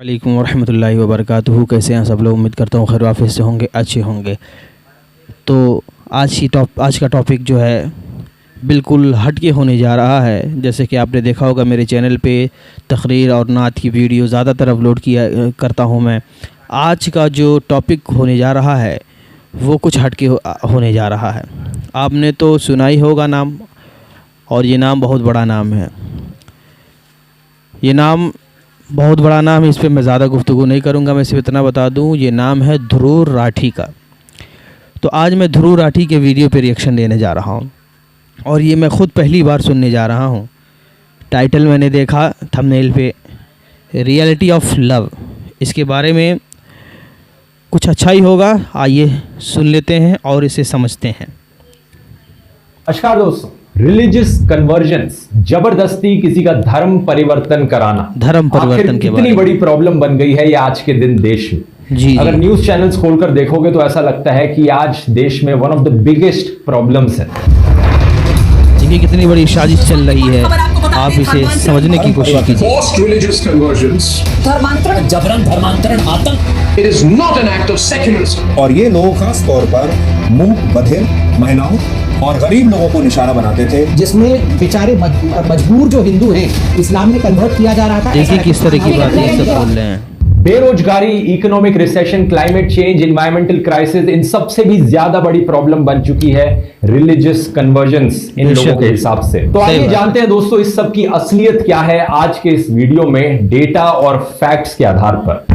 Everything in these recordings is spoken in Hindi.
वालेकुम वरहमतुल्लाहि वबरकातुहू। कैसे हैं सब लोग? उम्मीद करता हूँ खैर वाफियत से होंगे, अच्छे होंगे। तो आज का टॉपिक जो है बिल्कुल हट के होने जा रहा है। जैसे कि आपने देखा होगा मेरे चैनल पे तकरीर और नात की वीडियो ज़्यादातर अपलोड किया करता हूँ मैं। आज का जो टॉपिक होने जा रहा है वो कुछ हट के होने जा रहा है। आपने तो सुना ही होगा नाम, और ये नाम बहुत बड़ा नाम है। ये नाम बहुत बड़ा नाम है, इस पर मैं ज़्यादा गुफ्तगू नहीं करूँगा। मैं सिर्फ इतना बता दूँ, ये नाम है ध्रुव राठी का। तो आज मैं ध्रुव राठी के वीडियो पे रिएक्शन देने जा रहा हूँ, और ये मैं ख़ुद पहली बार सुनने जा रहा हूँ। टाइटल मैंने देखा थंबनेल पे, रियलिटी ऑफ लव। इसके बारे में कुछ अच्छा ही होगा, आइए सुन लेते हैं और इसे समझते हैं। नमस्कार दोस्तों, रिलीजियस कन्वर्जेंस, जबरदस्ती किसी का धर्म परिवर्तन कराना, धर्म परिवर्तन के कितनी बड़ी प्रॉब्लम बन गई है ये आज के दिन देश में। जी अगर न्यूज चैनल्स खोलकर देखोगे तो ऐसा लगता है कि आज देश में one of the biggest problems है। देखिए कितनी बड़ी साजिश चल रही है, आप इसे समझने की कोशिश कीजिए। Forced religious conversions, धर्मांतरण, जबरन धर्मांतरण आतंक। it is not an act of secularism. और ये लोग खास तौर पर मूक बधिर महिलाओं और गरीब लोगों को निशाना बनाते थे, जिसमें बेचारे मजबूर जो हिंदू हैं इस्लाम में कन्वर्ट किया जा रहा था। देखिए किस तरह की बातें ये सब बोल रहे हैं। बेरोजगारी, economic recession, climate change, environmental crisis, इन सब से भी ज्यादा बड़ी प्रॉब्लम बन चुकी है रिलीजियस कन्वर्जेंस इन लोगों के हिसाब से। तो आइए जानते हैं दोस्तों इस सब की असलियत क्या है आज के इस वीडियो में, डेटा और फैक्ट्स के आधार पर।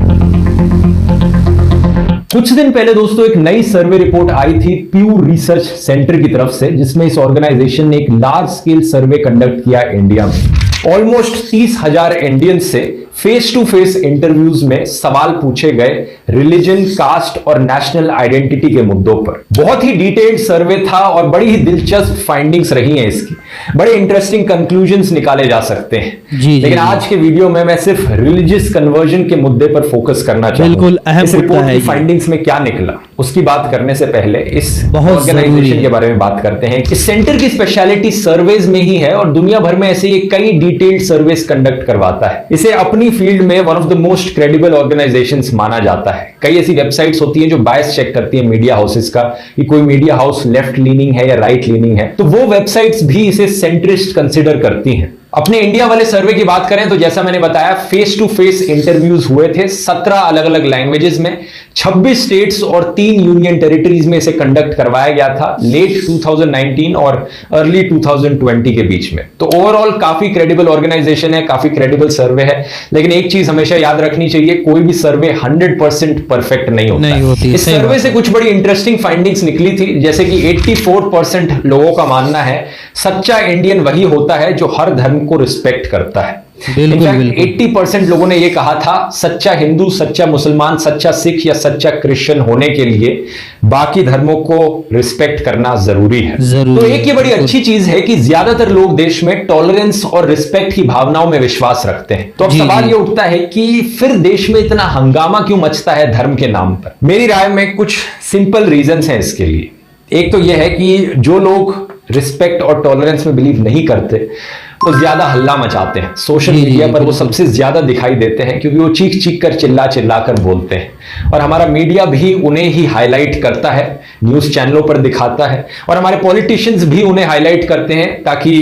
कुछ दिन पहले दोस्तों एक नई सर्वे रिपोर्ट आई थी प्यू रिसर्च सेंटर की तरफ से, जिसमें इस ऑर्गेनाइजेशन ने एक लार्ज स्केल सर्वे कंडक्ट किया इंडिया में। ऑलमोस्ट 30,000 इंडियंस से फेस टू फेस इंटरव्यूज में सवाल पूछे गए रिलीजन, कास्ट और नेशनल आइडेंटिटी के मुद्दों पर। बहुत ही डिटेल्ड सर्वे था और बड़ी ही दिलचस्प फाइंडिंग्स रही हैं इसकी। बड़े इंटरेस्टिंग कंक्लूजन्स निकाले जा सकते हैं। लेकिन आज के वीडियो में मैं सिर्फ रिलीजियस कन्वर्जन के मुद्दे पर फोकस करना चाहूंगा। बिल्कुल अहम इस मुद्दा रिपोर्ट है की ये। फाइंडिंग्स में क्या निकला उसकी बात करने से पहले इस बहुत ऑर्गेनाइजेशन के बारे में बात करते हैं। इस सेंटर की स्पेशलिटी सर्वेज में ही है और दुनिया भर में ऐसे ये कई डिटेल्ड सर्वेस कंडक्ट करवाता है। इसे अपनी फील्ड में one of the most credible organisations माना जाता है। कई ऐसी वेबसाइट्स होती हैं जो बायस चेक करती है मीडिया हाउसेस का कि कोई मीडिया हाउस लेफ्ट लीनिंग है या राइट लीनिंग है, तो वो वेबसाइट्स भी इसे सेंट्रिस्ट कंसिडर करती हैं। अपने इंडिया वाले सर्वे की बात करें तो जैसा मैंने बताया फेस टू फेस इंटरव्यूज हुए थे 17 अलग अलग लैंग्वेजेस में, 26 स्टेट्स और 3 यूनियन टेरिटरीज में इसे कंडक्ट करवाया गया था लेट 2019 और अर्ली 2020 के बीच में। तो ओवरऑल काफी क्रेडिबल ऑर्गेनाइजेशन है, काफी क्रेडिबल सर्वे है। लेकिन एक चीज हमेशा याद रखनी चाहिए, कोई भी सर्वे 100% परफेक्ट नहीं होता। इस सर्वे से कुछ बड़ी इंटरेस्टिंग फाइंडिंग्स निकली थी, जैसे कि 84% लोगों का मानना है सच्चा इंडियन वही होता है जो हर धर्म को रिस्पेक्ट करता है। बिल्कुल 80% लोगों ने यह कहा था सच्चा हिंदू, सच्चा मुसलमान, सच्चा सिख या सच्चा क्रिश्चियन होने के लिए बाकी धर्मों को रिस्पेक्ट करना जरूरी है। तो एक ये बड़ी अच्छी चीज है कि ज्यादातर लोग देश में टॉलरेंस और रिस्पेक्ट की भावनाओं में विश्वास रखते हैं। तो अब सवाल ये उठता है कि फिर देश में इतना हंगामा क्यों मचता है धर्म के नाम पर? मेरी राय में कुछ सिंपल रीजंस हैं इसके लिए। एक तो यह है कि जो लोग रिस्पेक्ट और टॉलरेंस में बिलीव नहीं करते वो ज्यादा हल्ला मचाते हैं। सोशल मीडिया पर वो सबसे ज्यादा दिखाई देते हैं क्योंकि वो चीख चीख कर चिल्ला चिल्ला कर बोलते हैं, और हमारा मीडिया भी उन्हें ही हाईलाइट करता है, न्यूज चैनलों पर दिखाता है, और हमारे पॉलिटिशियंस भी उन्हें हाईलाइट करते हैं ताकि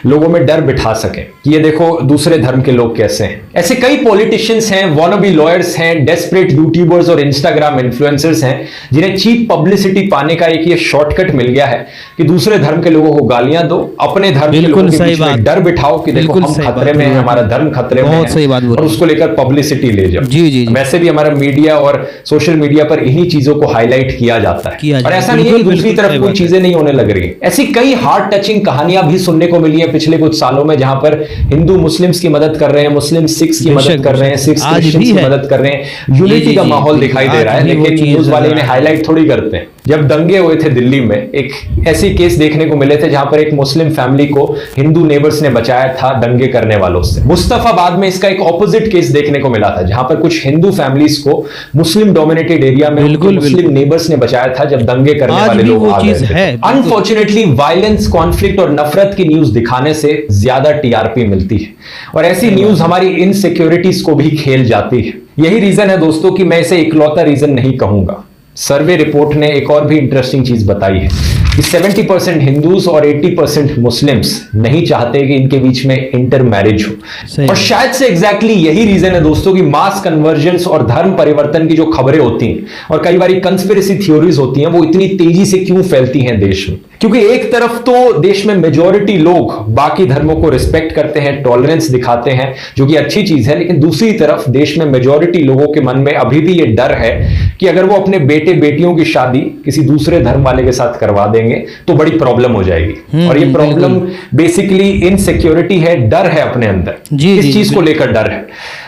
लोगों में डर बिठा सकें कि ये देखो दूसरे धर्म के लोग कैसे हैं। ऐसे कई पॉलिटिशियंस हैं, वॉनबी लॉयर्स हैं, डेस्परेट यूट्यूबर्स और इंस्टाग्राम इन्फ्लुएंसर्स हैं जिन्हें चीप पब्लिसिटी पाने का एक ये शॉर्टकट मिल गया है कि दूसरे धर्म के लोगों को गालियां दो, अपने धर्म के लोगों के बीच में डर बिठाओ कि देखो हम खतरे में हैं, हमारा धर्म खतरे में है, और उसको लेकर पब्लिसिटी ले जाओ। जी। वैसे भी हमारा मीडिया और सोशल मीडिया पर इन्हीं चीजों को हाईलाइट किया जाता है, और ऐसा नहीं है कि दूसरी तरफ कोई चीजें नहीं होने लग रही। ऐसी कई हार्ट टचिंग कहानियां भी सुनने को मिली है पिछले कुछ सालों में, जहां पर हिंदू मुस्लिम्स की मदद कर रहे हैं, मुस्लिम सिख्स की मदद कर रहे हैं, सिख्स क्रिश्चियंस की मदद कर रहे हैं। यूनिटी का माहौल दिखाई दे रहा है, लेकिन न्यूज वाले इन्हें हाईलाइट थोड़ी करते हैं। जब दंगे हुए थे दिल्ली में, एक ऐसे केस देखने को मिले थे जहां पर एक मुस्लिम फैमिली को हिंदू नेबर्स ने बचाया था दंगे करने वालों से। मुस्तफाबाद में इसका एक ऑपोजिट केस देखने को मिला था जहां पर कुछ हिंदू फैमिलीज को मुस्लिम डोमिनेटेड एरिया में मुस्लिम नेबर्स ने बचाया था जब दंगे करने वाले लोग आ गए थे। अनफॉर्चुनेटली वायलेंस, कॉन्फ्लिक्ट और नफरत की न्यूज दिखाने से ज्यादा टीआरपी मिलती है, और ऐसी न्यूज हमारी इनसिक्योरिटीज को भी खेल जाती है। यही रीजन है दोस्तों कि मैं इसे इकलौता रीजन नहीं कहूंगा। सर्वे रिपोर्ट ने एक और भी इंटरेस्टिंग चीज बताई है कि 70% हिंदूज और 80% मुस्लिम्स नहीं चाहते कि इनके बीच में इंटर मैरिज हो। और शायद से एग्जैक्टली यही रीजन है दोस्तों कि मास कन्वर्जेंस और धर्म परिवर्तन की जो खबरें होती हैं और कई बार कंस्पिरेसी थ्योरीज होती हैं, वो इतनी तेजी से क्यों फैलती हैं देश में। क्योंकि एक तरफ तो देश में मेजॉरिटी लोग बाकी धर्मों को रिस्पेक्ट करते हैं, टॉलरेंस दिखाते हैं, जो कि अच्छी चीज है, लेकिन दूसरी तरफ देश में मेजॉरिटी लोगों के मन में अभी भी ये डर है कि अगर वो अपने बेटे बेटियों की शादी किसी दूसरे धर्म वाले के साथ करवा देंगे तो बड़ी प्रॉब्लम हो जाएगी। और ये प्रॉब्लम बेसिकली इनसिक्योरिटी है, डर है अपने अंदर। इस चीज को लेकर डर है।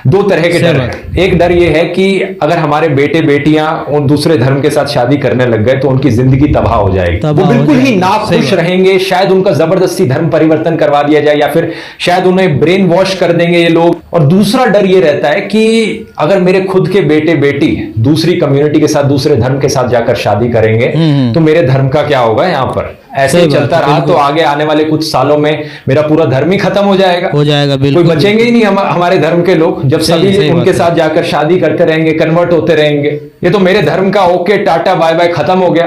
दो तरह के डर है। एक डर ये है कि अगर हमारे बेटे बेटियां उन दूसरे धर्म के साथ शादी करने लग गए तो उनकी जिंदगी तबाह हो जाएगी, वो बिल्कुल ही नाखुश रहेंगे, शायद उनका जबरदस्ती धर्म परिवर्तन करवा दिया जाए या फिर शायद उन्हें ब्रेन वॉश कर देंगे ये लोग। और दूसरा डर ये रहता है कि अगर मेरे खुद के बेटे बेटी दूसरी कम्युनिटी के साथ, दूसरे धर्म के साथ जाकर शादी करेंगे तो मेरे धर्म का क्या होगा यहाँ पर। ऐसे ही चलता रहा तो आगे आने वाले कुछ सालों में मेरा पूरा धर्म ही खत्म हो जाएगा। कोई बचेंगे ही नहीं हमारे धर्म के लोग, जब सभी उनके साथ जाकर शादी करते रहेंगे, कन्वर्ट होते रहेंगे। ये तो मेरे धर्म का ओके टाटा बाय बाय खत्म हो गया।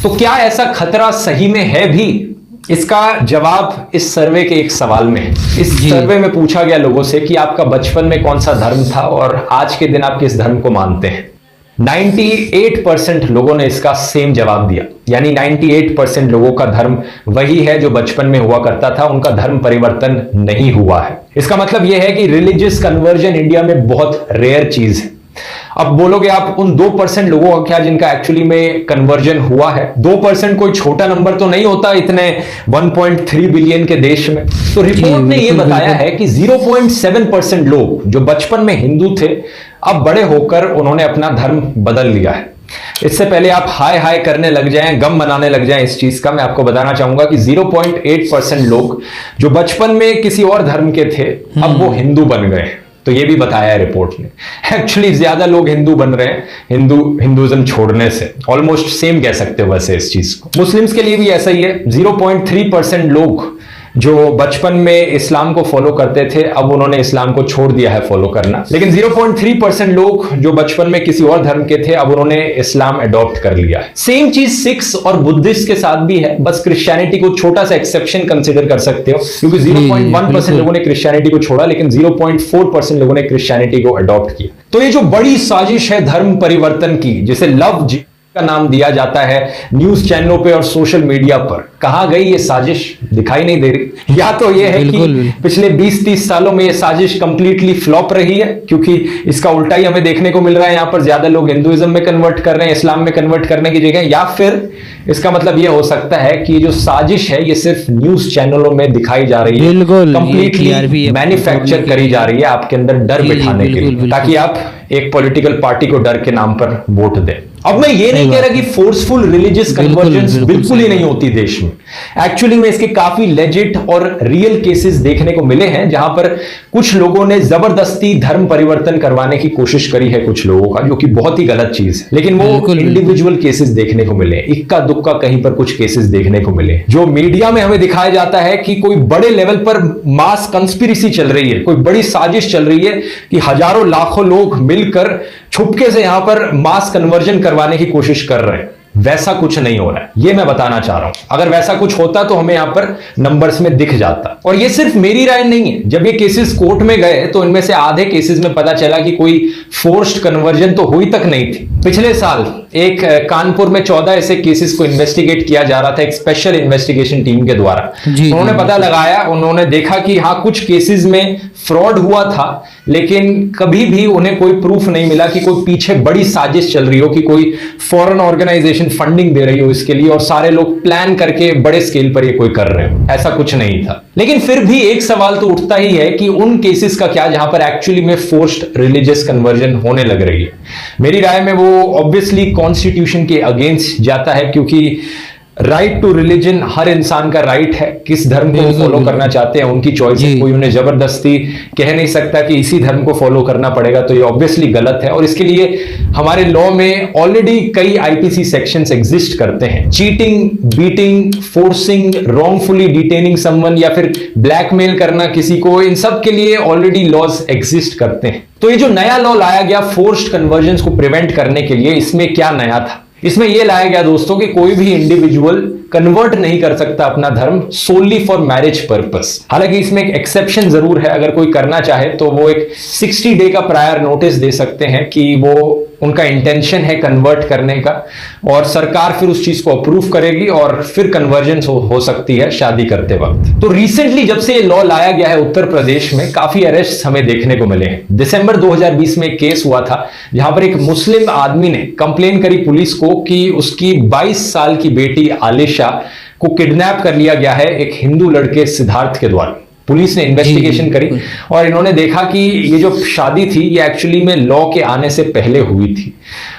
तो क्या ऐसा खतरा सही में है भी? इसका जवाब इस सर्वे के एक सवाल में है। इस सर्वे में पूछा गया लोगों से कि आपका बचपन में कौन सा धर्म था और आज के दिन आप किस धर्म को मानते हैं। 98% लोगों ने इसका सेम जवाब दिया, यानी 98% लोगों का धर्म वही है जो बचपन में हुआ करता था, उनका धर्म परिवर्तन नहीं हुआ है। इसका मतलब यह है कि रिलीजियस कन्वर्जन इंडिया में बहुत रेयर चीज है। अब बोलोगे आप उन 2% लोगों का क्या जिनका एक्चुअली में कन्वर्जन हुआ है? 2% कोई छोटा नंबर तो नहीं होता इतने 1.3 बिलियन के देश में। तो रिपोर्ट ने यह बताया है कि 0.7% लोग जो बचपन में हिंदू थे अब बड़े होकर उन्होंने अपना धर्म बदल लिया है। इससे पहले आप हाय हाय करने लग जाएं, गम मनाने लग जाएं इस चीज का, मैं आपको बताना चाहूंगा कि 0.8% लोग जो बचपन में किसी और धर्म के थे अब वो हिंदू बन गए। तो ये भी बताया है रिपोर्ट ने। एक्चुअली ज्यादा लोग हिंदू बन रहे हैं हिंदुइज्म छोड़ने से, ऑलमोस्ट सेम कह सकते हो वैसे इस चीज को। मुस्लिम्स के लिए भी ऐसा ही है। 0.3% लोग जो बचपन में इस्लाम को फॉलो करते थे अब उन्होंने इस्लाम को छोड़ दिया है फॉलो करना। लेकिन 0.3% लोग जो बचपन में किसी और धर्म के थे अब उन्होंने इस्लाम अडॉप्ट कर लिया है। सेम चीज सिख्स और बुद्धिस्ट के साथ भी है, बस क्रिश्चियनिटी को छोटा सा एक्सेप्शन कंसीडर कर सकते हो क्योंकि 0.1% लोगों ने क्रिश्चियनिटी को छोड़ा लेकिन 0.4% लोगों ने क्रिश्चियनिटी को अडॉप्ट किया। तो ये जो बड़ी साजिश है धर्म परिवर्तन की, जिसे लव का नाम दिया जाता है न्यूज चैनलों पे और सोशल मीडिया पर, कहां गई ये साजिश? दिखाई नहीं दे रही। या तो ये है कि पिछले 20-30 सालों में ये साजिश कंप्लीटली फ्लॉप रही है क्योंकि इसका उल्टा ही हमें देखने को मिल रहा है। यहां पर ज्यादा लोग हिंदुइज्म में कन्वर्ट कर रहे हैं इस्लाम में कन्वर्ट करने की जगह, या फिर इसका मतलब ये हो सकता है कि जो साजिश है ये सिर्फ न्यूज चैनलों में दिखाई जा रही है, कंप्लीटली मैन्युफैक्चर करी जा रही है आपके अंदर डर बिठाने के लिए, ताकि आप एक पॉलिटिकल पार्टी को डर के नाम पर वोट दें। अब मैं ये नहीं कह रहा कि फोर्सफुल रिलीजियस कन्वर्जेंस बिल्कुल ही नहीं होती देश में। एक्चुअली में इसके काफी लेजिट और रियल केसेस देखने को मिले हैं जहां पर कुछ लोगों ने जबरदस्ती धर्म परिवर्तन करवाने की कोशिश करी है कुछ लोगों का, जो कि बहुत ही गलत चीज है। लेकिन वो इंडिविजुअल केसेस देखने को मिले, इक्का दुक्का कहीं पर कुछ केसेस देखने को मिले। जो मीडिया में हमें दिखाया जाता है कि कोई बड़े लेवल पर मास कंस्पिरेसी चल रही है, कोई बड़ी साजिश चल रही है कि हजारों लाखों लोग मिलकर छुपके से यहां पर मास कन्वर्जन करवाने की कोशिश कर रहे हैं, वैसा कुछ नहीं हो रहा है। ये मैं बताना चाह रहा हूं। अगर वैसा कुछ होता तो हमें यहां पर नंबर्स में दिख जाता। और ये सिर्फ मेरी राय नहीं है। जब ये केसेस कोर्ट में गए तो इनमें से आधे केसेस में पता चला कि कोई फोर्स्ड कन्वर्जन तो हुई तक नहीं थी। पिछले साल एक कानपुर में 14 ऐसे केसेस को इन्वेस्टिगेट किया जा रहा था एक स्पेशल इन्वेस्टिगेशन टीम के द्वारा। उन्होंने पता लगाया, उन्होंने देखा कि हाँ कुछ केसेस में फ्रॉड हुआ था लेकिन कभी भी उन्हें कोई प्रूफ नहीं मिला कि कोई पीछे बड़ी साजिश चल रही हो, कि कोई फॉरेन ऑर्गेनाइजेशन फंडिंग दे रही हो इसके लिए और सारे लोग प्लान करके बड़े स्केल पर ये कोई कर रहे हो। ऐसा कुछ नहीं था। लेकिन फिर भी एक सवाल तो उठता ही है कि उन केसेस का क्या जहां पर एक्चुअली में फोर्स्ड रिलीजियस कन्वर्जन होने लग रही है। मेरी राय में वो ऑब्वियसली कॉन्स्टिट्यूशन के अगेंस्ट जाता है, क्योंकि राइट टू रिलीजन हर इंसान का राइट है, किस धर्म को बिल्कुल, फॉलो बिल्कुल। करना चाहते हैं उनकी चॉइस है, जी। कोई उन्हें जबरदस्ती कह नहीं सकता कि इसी धर्म को फॉलो करना पड़ेगा, तो ये ऑब्वियसली गलत है। और इसके लिए हमारे लॉ में ऑलरेडी कई आईपीसी सेक्शंस एग्जिस्ट करते हैं। Cheating, beating, forcing, wrongfully detaining someone या फिर ब्लैकमेल करना किसी को, इन सब के लिए ऑलरेडी लॉज एग्जिस्ट करते हैं। तो ये जो नया लॉ लाया गया फोर्स्ड कन्वर्जन को प्रिवेंट करने के लिए, इसमें क्या नया था? इसमें यह लाया गया दोस्तों कि कोई भी इंडिविजुअल कन्वर्ट नहीं कर सकता अपना धर्म सोनली फॉर मैरिज पर्पस। हालांकि इसमें एक एक्सेप्शन जरूर है, अगर कोई करना चाहे तो वो एक 60 डे का प्रायर नोटिस दे सकते हैं कि वो उनका इंटेंशन है कन्वर्ट करने का, और सरकार फिर उस चीज को अप्रूव करेगी और फिर कन्वर्जन हो सकती है शादी करते वक्त। तो रिसेंटली जब से ये लॉ लाया गया है उत्तर प्रदेश में, काफी अरेस्ट हमें देखने को मिले हैं। दिसंबर 2020 में एक केस हुआ था जहां पर एक मुस्लिम आदमी ने कंप्लेन करी पुलिस को कि उसकी 22 साल की बेटी आलिशा को किडनैप कर लिया गया है एक हिंदू लड़के सिद्धार्थ के द्वारा। पुलिस ने इन्वेस्टिगेशन करी और इन्होंने देखा कि ये जो शादी थी ये एक्चुअली में लॉ के आने से पहले हुई थी,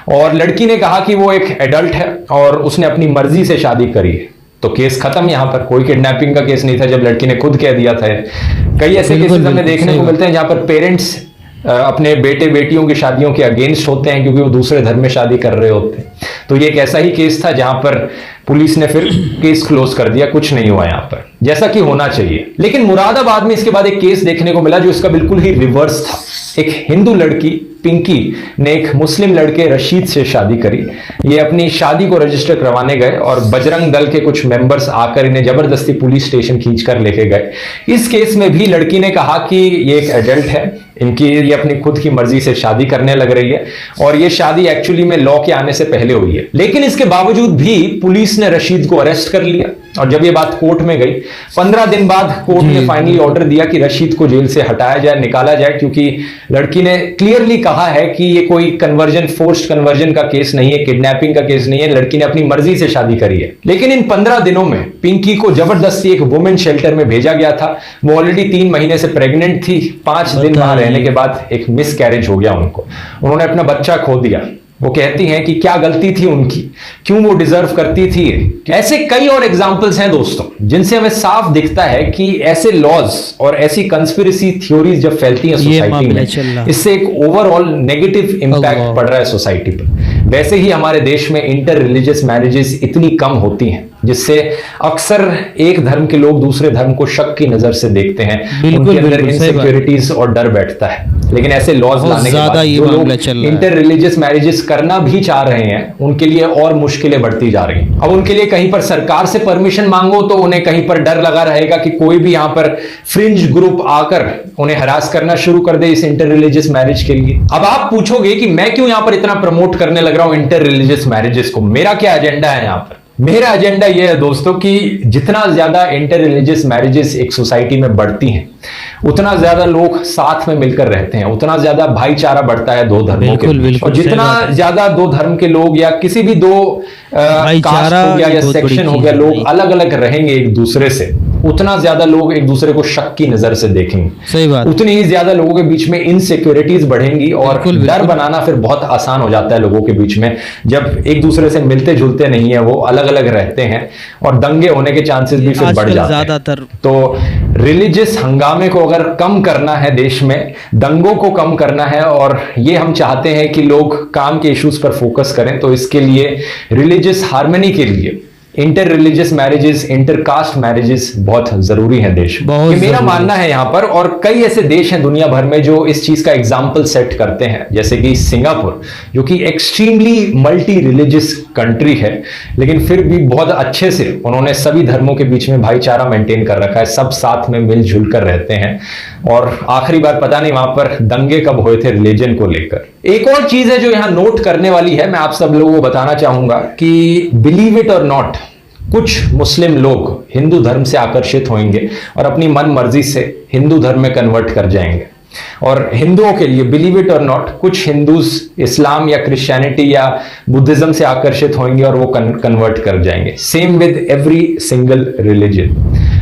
और लड़की ने कहा कि वो एक एडल्ट है और उसने अपनी मर्जी से शादी करी है। तो केस खत्म, यहां पर कोई किडनैपिंग का केस नहीं था जब लड़की ने खुद कह दिया था। कई ऐसे केसेस हमें देखने को मिलते हैं जहां पर पेरेंट्स अपने बेटे बेटियों की शादियों के अगेंस्ट होते हैं क्योंकि वो दूसरे धर्म में शादी कर रहे होते हैं। तो ये एक ऐसा ही केस था जहां पर पुलिस ने फिर केस क्लोज कर दिया, कुछ नहीं हुआ यहां पर, जैसा कि होना चाहिए। लेकिन मुरादाबाद में इसके बाद एक केस देखने को मिला जो इसका बिल्कुल ही रिवर्स था। एक हिंदू लड़की पिंकी ने एक मुस्लिम लड़के रशीद से शादी करी। ये अपनी शादी को रजिस्टर करवाने गए और बजरंग दल के कुछ मेंबर्स आकर इन्हें जबरदस्ती पुलिस स्टेशन खींचकर लेके गए। इस केस में भी लड़की ने कहा कि ये एक एडल्ट है, इनकी ये अपनी खुद की मर्जी से शादी करने लग रही है, और ये शादी एक्चुअली में लॉ के आने से पहले हुई है। लेकिन इसके बावजूद भी पुलिस ने रशीद को अरेस्ट कर लिया, और जब ये बात कोर्ट में गई 15 दिन बाद कोर्ट ने फाइनली ऑर्डर दिया कि रशीद को जेल से हटाया जाए, निकाला जाए, क्योंकि लड़की ने क्लियरली कहा है कि ये कोई कन्वर्जन, फोर्स्ड कन्वर्जन का केस नहीं है, किडनैपिंग का केस नहीं है, लड़की ने अपनी मर्जी से शादी करी है। लेकिन इन 15 दिनों में पिंकी को जबरदस्ती एक वुमेन शेल्टर में भेजा गया था। वो ऑलरेडी 3 महीने से प्रेग्नेंट थी। 5 दिन वहां रहने के बाद एक मिस कैरेज हो गया उनको, उन्होंने अपना बच्चा खो दिया। वो कहती हैं कि क्या गलती थी उनकी, क्यों वो डिजर्व करती थी। ऐसे कई और एग्जाम्पल्स हैं दोस्तों जिनसे हमें साफ दिखता है कि ऐसे लॉज और ऐसी कंस्पिरेसी थ्योरीज जब फैलती हैं सोसाइटी में, इससे एक ओवरऑल नेगेटिव इंपैक्ट पड़ रहा है सोसाइटी पर। वैसे ही हमारे देश में इंटर रिलीजियस मैरिजेस इतनी कम होती हैं जिससे अक्सर एक धर्म के लोग दूसरे धर्म को शक की नजर से देखते हैं, उनके अंदर इनसिक्योरिटीज और डर बैठता है। लेकिन ऐसे लॉज लाने के बाद जो लोग इंटर रिलीजियस मैरिजेस करना भी चाह रहे हैं उनके लिए और मुश्किलें बढ़ती जा रही हैं। अब उनके लिए कहीं पर सरकार से परमिशन मांगो तो उन्हें कहीं पर डर लगा रहेगा कि कोई भी यहां पर फ्रिंज ग्रुप आकर उन्हें हरास करना शुरू कर दे इस इंटर रिलीजियस मैरिज के लिए। अब आप पूछोगे कि मैं क्यों यहां पर इतना प्रमोट करने लग रहा हूं इंटर रिलीजियस मैरिजेस को, मेरा क्या एजेंडा है यहां पर? मेरा एजेंडा यह है दोस्तों कि जितना ज्यादा इंटर रिलीजियस मैरिजेस एक सोसाइटी में बढ़ती हैं उतना ज्यादा लोग साथ में मिलकर रहते हैं, उतना ज्यादा भाईचारा बढ़ता है दो धर्मों के बीच। और जितना ज्यादा दो धर्म के लोग या किसी भी दो कास्ट हो गया या सेक्शन हो गया लोग अलग अलग रहेंगे एक दूसरे से, उतना ज्यादा लोग एक दूसरे को शक की नजर से देखेंगे। सही बात। उतनी ही ज्यादा लोगों के बीच में इनसिक्योरिटीज बढ़ेंगी और डर बनाना फिर बहुत आसान हो जाता है लोगों के बीच में। जब एक दूसरे से मिलते जुलते नहीं है, वो अलग अलग रहते हैं और दंगे होने के चांसेस भी फिर बढ़ जाते हैं। तो रिलीजियस हंगामे को अगर कम करना है देश में, दंगों को कम करना है, और ये हम चाहते हैं कि लोग काम के इश्यूज पर फोकस करें, तो इसके लिए रिलीजियस हार्मनी के लिए inter religious marriages, inter caste marriages बहुत जरूरी है देश में। ये मेरा मानना है यहाँ पर। और कई ऐसे देश हैं दुनिया भर में जो इस चीज का एग्जाम्पल सेट करते हैं, जैसे कि सिंगापुर जो कि एक्सट्रीमली मल्टी रिलीजियस कंट्री है, लेकिन फिर भी बहुत अच्छे से उन्होंने सभी धर्मों के बीच में भाईचारा मेंटेन कर रखा है, सब साथ में मिलजुल कर रहते हैं। और आखिरी बार पता नहीं वहां पर दंगे कब हुए थे रिलीजन को लेकर। एक और चीज है जो यहां नोट करने वाली है, मैं आप सब लोगों को बताना चाहूंगा कि बिलीव इट और नॉट, कुछ मुस्लिम लोग हिंदू धर्म से आकर्षित होंगे और अपनी मन मर्जी से हिंदू धर्म में कन्वर्ट कर जाएंगे। और हिंदुओं के लिए, बिलीव इट और नॉट, कुछ हिंदूज इस्लाम या क्रिश्चियनिटी या बुद्धिज्म से आकर्षित होंगे और वो कन्वर्ट कर जाएंगे। Same with every single religion.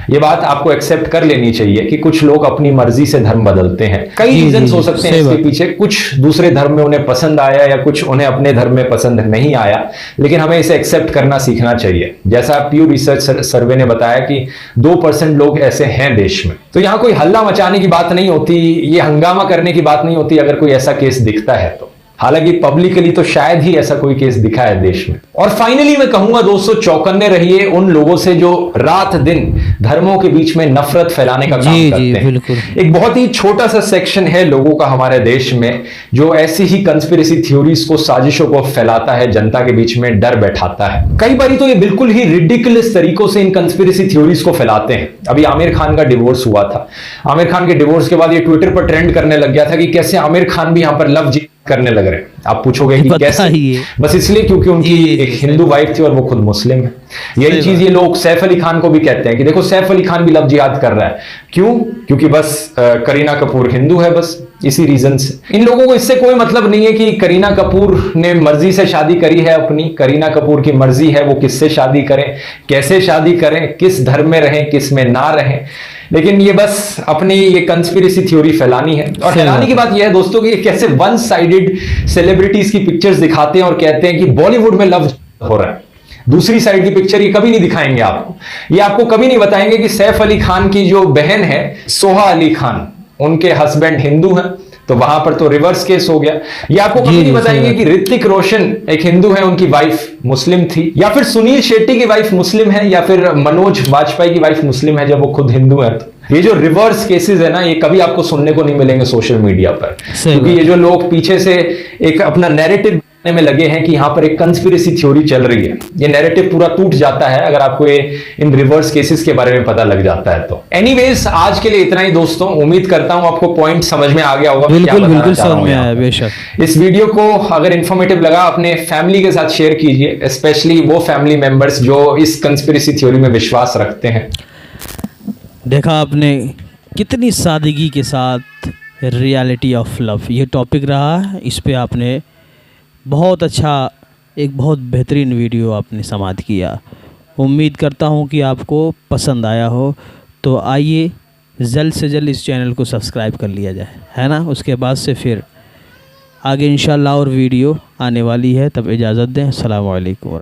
ये बात आपको एक्सेप्ट कर लेनी चाहिए कि कुछ लोग अपनी मर्जी से धर्म बदलते हैं। कई रीजन हो सकते हैं इसके पीछे, कुछ दूसरे धर्म में उन्हें पसंद आया या कुछ उन्हें अपने धर्म में पसंद नहीं आया, लेकिन हमें इसे एक्सेप्ट करना सीखना चाहिए। जैसा प्यू रिसर्च सर्वे ने बताया कि 2% लोग ऐसे हैं देश में। तो यहां कोई हल्ला मचाने की बात नहीं होती, ये हंगामा करने की बात नहीं होती अगर कोई ऐसा केस दिखता है तो। हालांकि पब्लिकली तो शायद ही ऐसा कोई केस दिखा है देश में। और फाइनली मैं कहूंगा दोस्तों, चौकन्ने रहिए उन लोगों से जो रात दिन धर्मों के बीच में नफरत फैलाने का काम करते हैं। बिल्कुल। एक बहुत ही छोटा सा सेक्शन है लोगों का हमारे देश में जो ऐसी ही कंस्पिरेसी थ्योरीज को, साजिशों को फैलाता है, जनता के बीच में डर बैठाता है। कई बार तो ये बिल्कुल ही रिडिकुलस तरीकों से इन कंस्पिरेसी थ्योरीज को फैलाते हैं। अभी आमिर खान का डिवोर्स हुआ था। आमिर खान के डिवोर्स के बाद ये ट्विटर पर ट्रेंड करने लग गया था कि कैसे आमिर खान भी यहां पर लव जिहाद करने लग रहे हैं। आप पूछोगे कि कैसे? बस इसलिए क्योंकि उनकी एक हिंदू वाइफ थी और वो खुद मुस्लिम है। यही चीज ये लोग सैफ अली खान को भी कहते हैं कि देखो सैफ अली खान भी लव जिहाद कर रहा है। क्यों? क्योंकि बस करीना कपूर हिंदू है, बस इसी रीजन से। इन लोगों को इससे कोई मतलब नहीं है कि करीना कपूर ने मर्जी से शादी करी है अपनी। करीना कपूर की मर्जी है वो किससे शादी करें, कैसे शादी करें, किस धर्म में रहें, किस में ना रहें। लेकिन ये बस अपनी ये कंस्पिरेसी थ्योरी फैलानी है। और हैरानी की बात यह है दोस्तों कि ये कैसे वन साइडेड सेलिब्रिटीज की पिक्चर्स दिखाते हैं और कहते हैं कि बॉलीवुड में लव हो रहा है। दूसरी साइड की पिक्चर ये कभी नहीं दिखाएंगे आपको। ये आपको कभी नहीं बताएंगे कि सैफ अली खान की जो बहन है सोहा अली खान, उनके हस्बैंड हिंदू हैं, तो वहां पर तो रिवर्स केस हो गया। ये आपको कभी नहीं बताएंगे कि ऋतिक रोशन एक हिंदू है, उनकी वाइफ मुस्लिम थी, या फिर सुनील शेट्टी की वाइफ मुस्लिम है, या फिर मनोज वाजपेयी की वाइफ मुस्लिम है जब वो खुद हिंदू है। तो ये जो रिवर्स केसेस है ना, ये कभी आपको सुनने को नहीं मिलेंगे सोशल मीडिया पर, क्योंकि ये जो लोग पीछे से एक अपना नैरेटिव में लगे हैं कि यहां पर एक कंस्पिरेसी थ्योरी चल रही है। ये नैरेटिव पूरा टूट जाता है अगर आपको इन रिवर्स केसेस के बारे में पता लग जाता है तो। एनीवेज, आज के लिए इतना ही दोस्तों। उम्मीद करता हूं आपको पॉइंट समझ में आ गया होगा। बिल्कुल समझ में आया बेशक। इस वीडियो को अगर इंफॉर्मेटिव लगा, अपने फैमिली के साथ शेयर कीजिए, स्पेशली वो फैमिली मेंबर्स जो इस कंस्पिरेसी थ्योरी में विश्वास रखते हैं। देखा आपने कितनी सादगी के साथ रियलिटी ऑफ लव ये टॉपिक रहा। इस पे आपने बहुत अच्छा, एक बहुत बेहतरीन वीडियो आपने समाप्त किया। उम्मीद करता हूँ कि आपको पसंद आया हो। तो आइए जल्द से जल्द इस चैनल को सब्सक्राइब कर लिया जाए, है ना। उसके बाद से फिर आगे इंशाल्लाह और वीडियो आने वाली है। तब इजाज़त दें। अस्सलाम वालेकुम।